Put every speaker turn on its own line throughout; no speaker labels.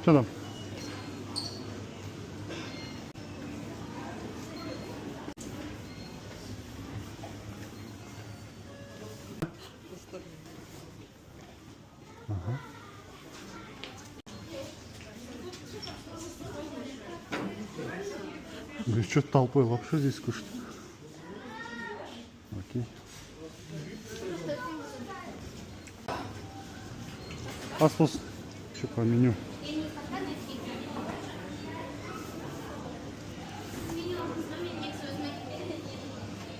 Что там? Ага. Да что толпой лапшу здесь кушать? Окей. Аспус. Что по меню?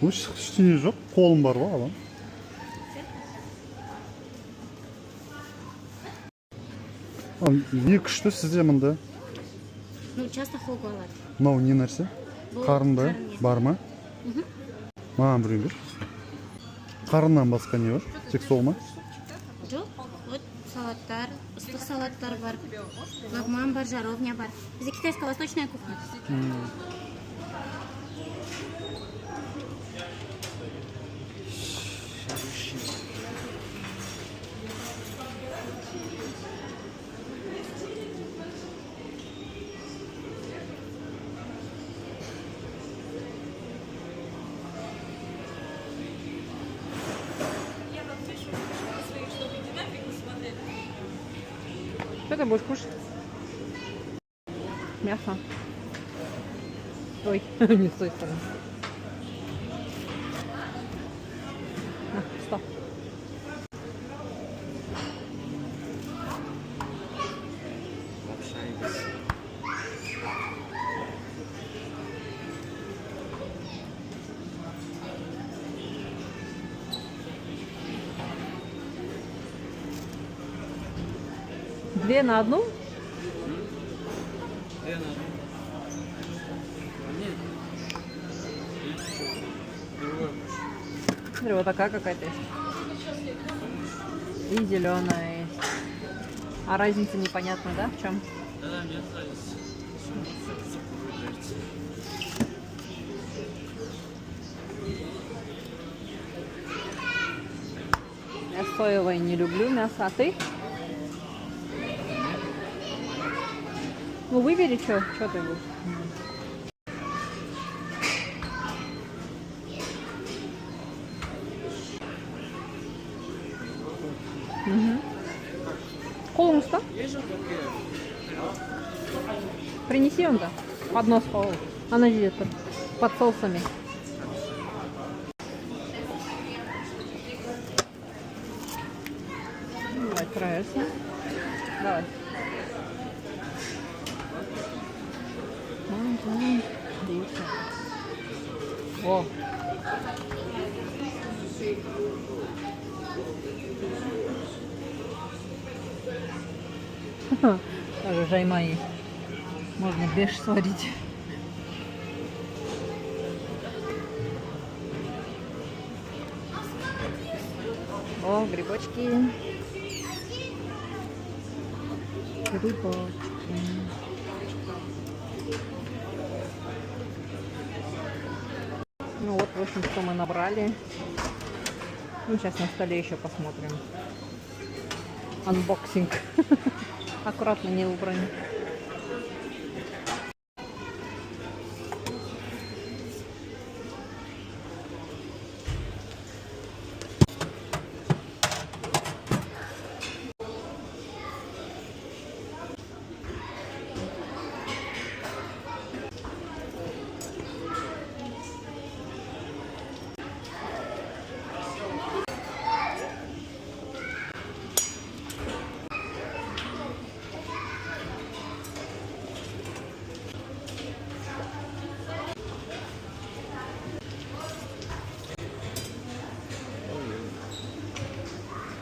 Ештеңе жоқ, қолым бар ғой алам. Не күшті сізде мында?
Ну, часто холку алады.
Мынау не нәрсе? Қарында бар ма? Маған біреу бер. Қарыннан басқа не бар? Тек сол ма?
Жоқ, вот салаттар, ыстық салаттар бар. Лагман бар, жаровня бар. Бізде китайско-восточная кухня.
Что ты будешь кушать? Мясо. Ой, не с той стороны. На, стоп. Две на одну?
Две на одну. Нет. Другой.
Смотри, вот такая какая-то есть. И зеленая есть. А разница непонятна, да, в чем?
Да, мне нравится.
Я соевое не люблю мясо, а ты? Ну выбери, что ты будешь. Қолың ұста? Принеси он-то. Поднос пол. Она здесь под соусами. Давай, красиво. Давай. О. Даже жайма есть. Можно беш сварить. О, грибочки. Грибочки. Ну вот, в общем, что мы набрали. Ну, сейчас на столе еще посмотрим. Анбоксинг. Аккуратно, не убран.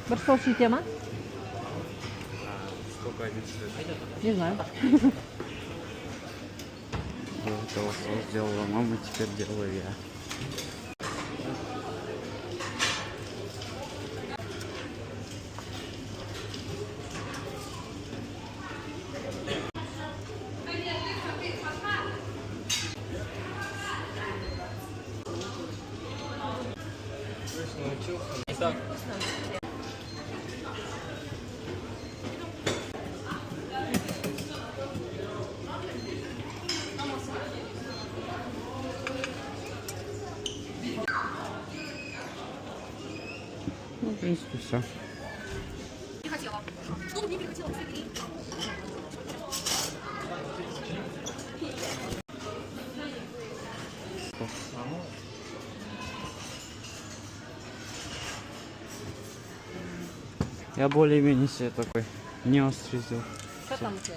Бір стол шите ма?
Сколько один стоит?
Не знаю.
До этого сделала мама, теперь делаю я. принципе, все. Я более-менее себе такой не острый сделал.
Что там у тебя?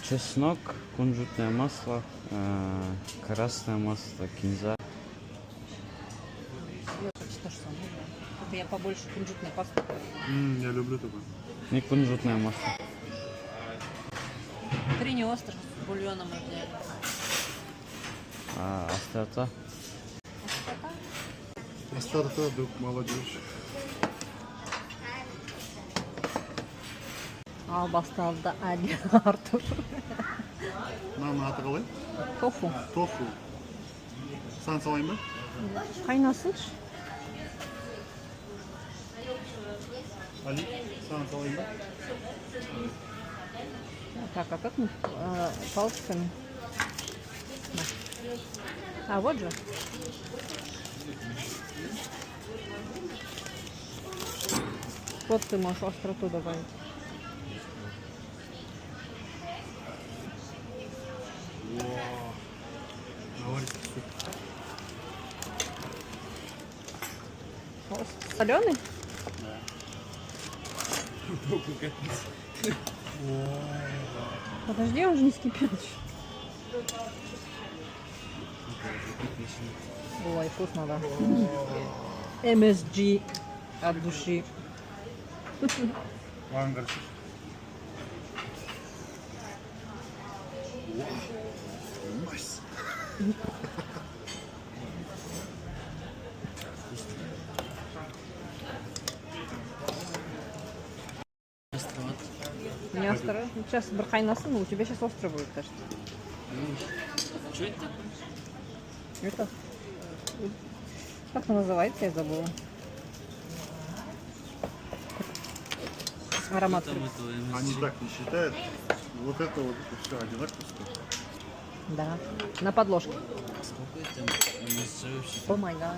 Чеснок, кунжутное масло, красное масло, кинза.
Я почти то же самое. Только я побольше кунжутной пасты.
Я люблю такое.
И кунжутное масло.
3 не острых с бульоном мы взяли.
А острота?
Остарта, друг, молодежь.
Ал басталды Ali Артур.
Нанның аты қалай?
Тофу.
Тофу. Сан салайын ба?
Қайнасыншы.
Али, сан салайын ба?
Так, а как мы палочками? На. А вот же. Вот ты можешь остроту добавить. Соленый? Подожди, он же не скипит. Ой, вкусно, да. MSG от души.
Маған қаршы. Nice.
Не остро. Сейчас бархайнасын, но у тебя сейчас остро будет, кажется.
Что это?
Это... Как она называется, я забыла. Аромат.
Они так не считают. Вот это все одинаково.
Да. На подложке.
Сколько это?
О май гад.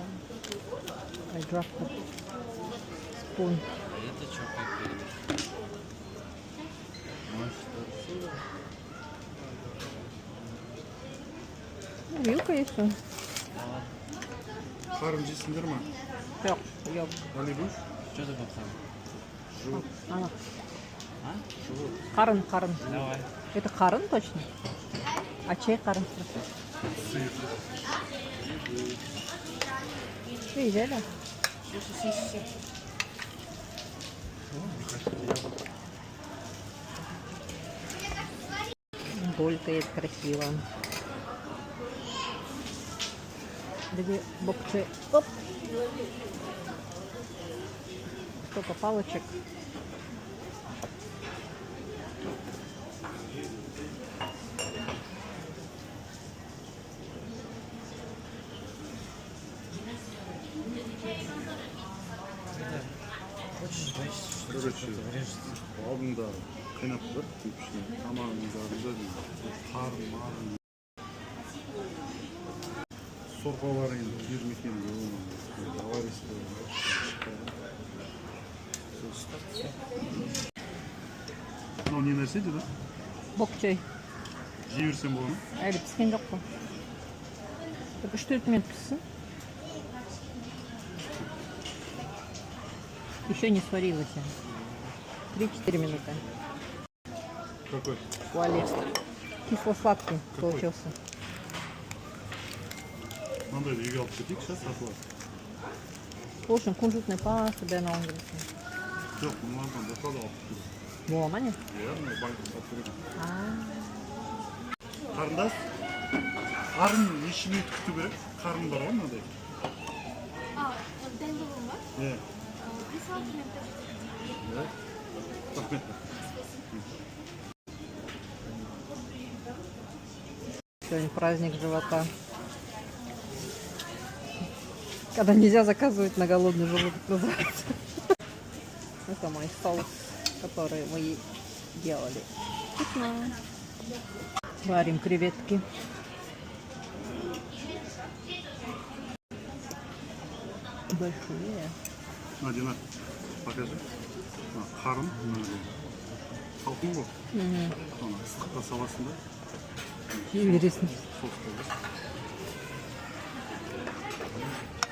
I dropped the spoon.
Это что какое?
Вилка есть что?
Қарын жейсіңдер ма?
Жоқ, жоқ.
Али будешь?
Что ты потом?
Живот.
Ана.
А?
Живот.
Қарын.
Давай.
Это қарын точно? А чей қарын?
Сыр.
Что, взяли? Булькает красиво. Две бокчи. Оп. Столько палочек.
Короче, алдында қайнап тұр, күйпішіне. Тамағының жарында дейді. Қарын, марын. Сорпалар енді жермекен болмайды. Аварийский. Мынау не нәрсе деді?
Бокчай.
Жей берсем болады ма?
Әлі піскен жоқ қой. Только 3 минут піссін. Еще не сварилась. 3-4 минуты.
Какой?
Туалет. Кисло-сладкий получился.
Мынандай үйге алып кетейік, сейчас сатылады.
В общем, кунжутная паста, бәрін алып келесің.
Жоқ, мыналардан басқа да алып кетейік.
Бола ма не?
Иә, мына банкқа салып беремін. Қарындас, қарын неше минут күту керек? Қарын бар ғой мынадай.
дәл болуы ма?
Иә.
5-6 минут.
Иә. Рахмет.
Сегодня праздник живота. Когда нельзя заказывать на голодный желудок, называется. Это мой соус, который мы делали. Вкусно. Варим креветки. Большие.
Дина, покажи. Қарын, салқын ғой. Оны ыстыққа саласың да.
Бересің.
Сос қойды.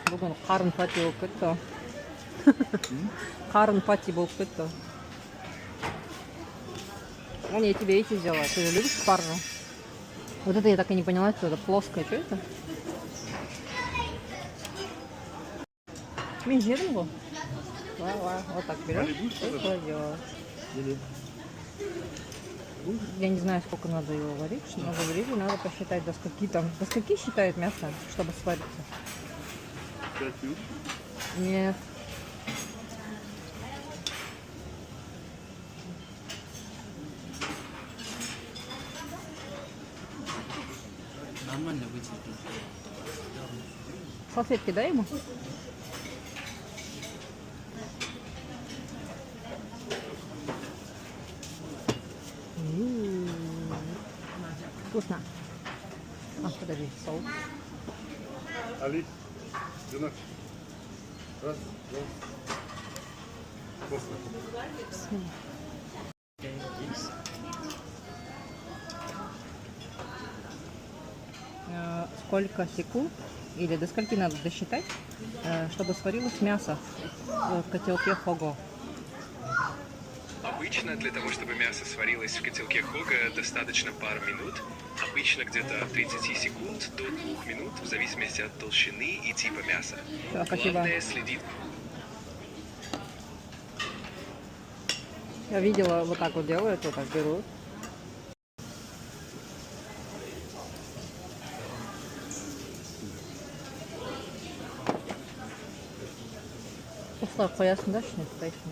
Бүгін қарын пати болып кетті. Қарын пати болып кетті. Вон, я тебе эти взяла. Ты же любишь спаржу? Вот это я так и не поняла, что это плоское. Что это? Мен жедім ғой. Вот так берешь и кладешь. Я не знаю, сколько надо его варить. Что много времени, надо посчитать, до скольки там. До скольки считают мясо, чтобы свариться?
5 минут.
Нет.
Нормально вытерпел.
Салфетки дай ему. Вкусно. А, подожди, соус.
Али, Дина. Раз, два. После.
Сколько секунд или до скольки надо досчитать, чтобы сварилось мясо в котелке Хого?
Обычно для того, чтобы мясо сварилось в котелке Хога, достаточно пару минут. Обычно где-то от 30 секунд до 2 минут, в зависимости от толщины и типа мяса.
Да, спасибо.
Главное следить.
Я видела, вот так вот делают, вот так берут. Осылар қоясың да ішіне тұтайсың.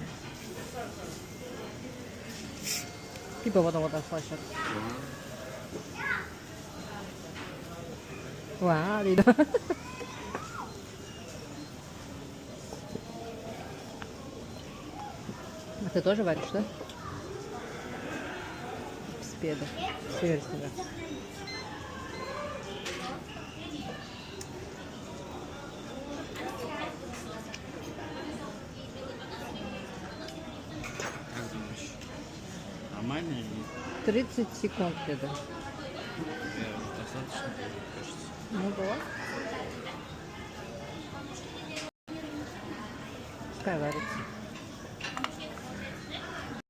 Типа вот так слайшат. Уа, дейді. А ты тоже варишь, да? Спеда. Северского.
Как думаешь? Нормально или
30 секунд где-то.
достаточно, мне кажется?
Ну, давай. Пускай варится.